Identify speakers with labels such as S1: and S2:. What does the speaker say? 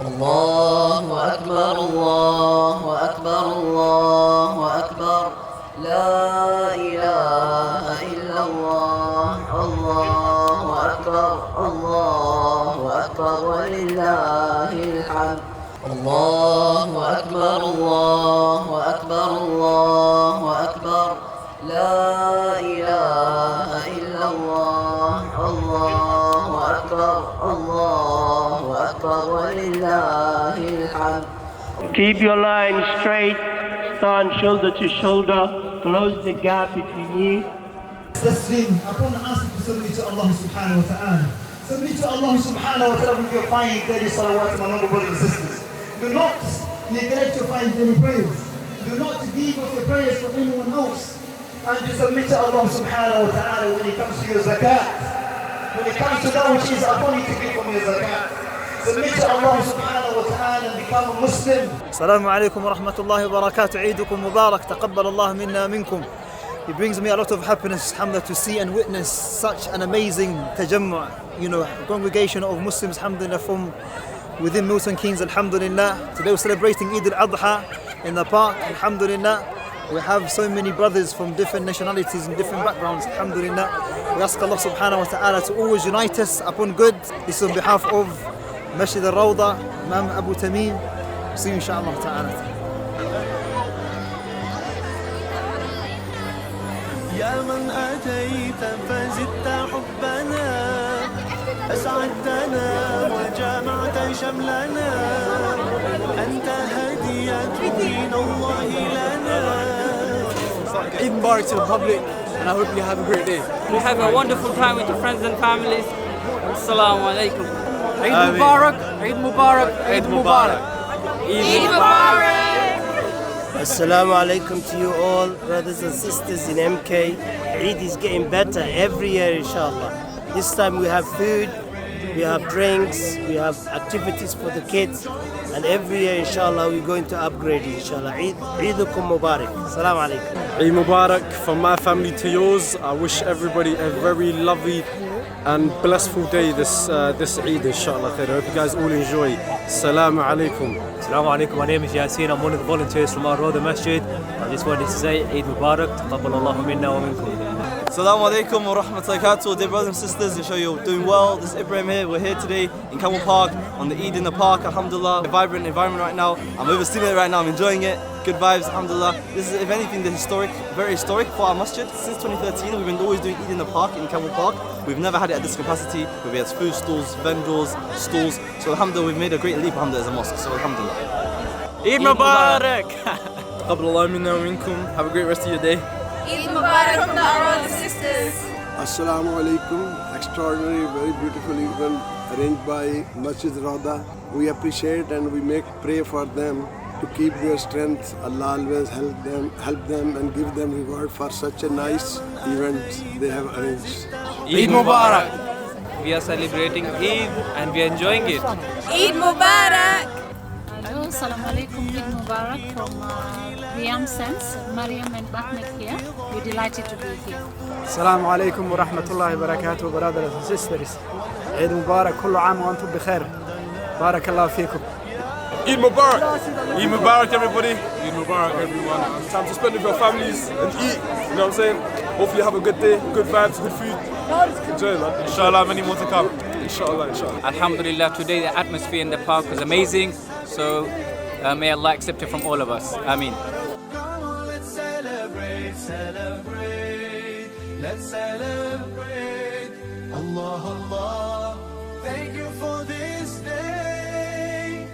S1: الله أكبر الله أكبر الله أكبر لا إله إلا الله الله أكبر الله أكبر ولله الحمد الله أكبر الله أكبر الله أكبر لا إله إلا الله الله أكبر الله أكبر ولله الحمد.
S2: Keep your line straight, stand shoulder to shoulder, close the gap between you.
S3: Taslim, upon us to submit to Allah subhanahu wa ta'ala. Submit to Allah subhanahu wa ta'ala with your fine daily salawat, my noble brothers and sisters. Do not neglect your fine daily prayers. Do not give of your prayers for anyone else. And to submit to Allah subhanahu wa ta'ala when it comes to your zakat. When it comes to that which is upon you to give from your zakat. Submit to Allah subhanahu wa ta'ala and become a Muslim.
S4: Assalamu alaikum wa rahmatullahi wa barakatuh. Eidukum Mubarak. Taqabbal Allah minna minkum. It brings me a lot of happiness, alhamdulillah, to see and witness such an amazing tajammu', congregation of Muslims, alhamdulillah, from within Milton Keynes, alhamdulillah. Today we're celebrating Eid al-Adha in the park, alhamdulillah. We have so many brothers from different nationalities and different backgrounds, alhamdulillah. We ask Allah subhanahu wa ta'ala to always unite us upon good. This is on behalf of Masjid al-Rawdha, Imam Abu Tamim. See you inshallah ta'ala.
S5: يا من أتيت فزدت حبنا أسعدتنا وجمعت شملنا أنت هدية من الله لنا.
S6: Eid Mubarak to the public, and I hope you have a great day.
S7: We have a wonderful time with your friends and families. Assalamu alaikum.
S6: Eid Mubarak, Eid Mubarak, Eid Mubarak.
S7: Eid Mubarak.
S8: Assalamu alaikum to you all, brothers and sisters in MK. Eid is getting better every year, inshallah. This time we have food, we have drinks, we have activities for the kids, and every year, inshallah, we're going to upgrade, inshallah. Eidukum Mubarak. Assalamu alaikum.
S6: Eid Mubarak from my family to yours. I wish everybody a very lovely and blissful day this Eid, inshallah. I hope you guys all enjoy. Assalamu alaikum.
S9: Assalamu alaikum, my name is Yasin, I'm one of the volunteers from Rawdha Mosque. I just wanted to say Eid Mubarak, taqabbal Allahu minna wa minkum.
S10: Assalamu alaikum wa rahmatullahi wa barakatuh. Dear brothers and sisters, I'm sure you're doing well. This is Ibrahim here. We're here today in Campbell Park on the Eid in the park, alhamdulillah. A vibrant environment right now. I'm overseeing it right now, I'm enjoying it. Good vibes, alhamdulillah. This is, if anything, very historic for our masjid. Since 2013, we've been always doing Eid in the park in Campbell Park. We've never had it at this capacity, where we have food stalls, vendors, stalls. So alhamdulillah, we've made a great leap, alhamdulillah, as a mosque. So alhamdulillah.
S9: Eid Mubarak!
S6: Taqabbal Allah minna wa minkum. Have a great rest of your day.
S11: Eid Mubarak from the Rawdha sisters.
S12: Assalamu alaikum. Extraordinary, very beautiful event arranged by Masjid Rawdha. We appreciate and we pray for them to keep their strength. Allah always help them and give them reward for such a nice event they have arranged.
S9: Eid Mubarak! We are celebrating Eid and we are enjoying it.
S11: Eid Mubarak!
S13: Hello, Assalamu alaikum, Eid Mubarak from Riyam Sense, Mariam and Ahmed here. We're delighted to be here.
S14: Assalamu alaikum wa rahmatullahi wa barakatuh, brothers and sisters. Eid Mubarak, kullu aam wa antum bi khair. Barakallahu feekum.
S6: Eid Mubarak! Eid Mubarak, everybody! Eid Mubarak, everyone! Time to spend with your families and eat, you know what I'm saying? Hopefully have a good day, good vibes, good food. Enjoy, man. Inshallah, many more to come. Inshallah, inshallah.
S7: Alhamdulillah, today the atmosphere in the park was amazing. So may Allah accept it from all of us. Ameen.
S5: Let's celebrate, celebrate. Let's celebrate. Allah, Allah. Thank you for this.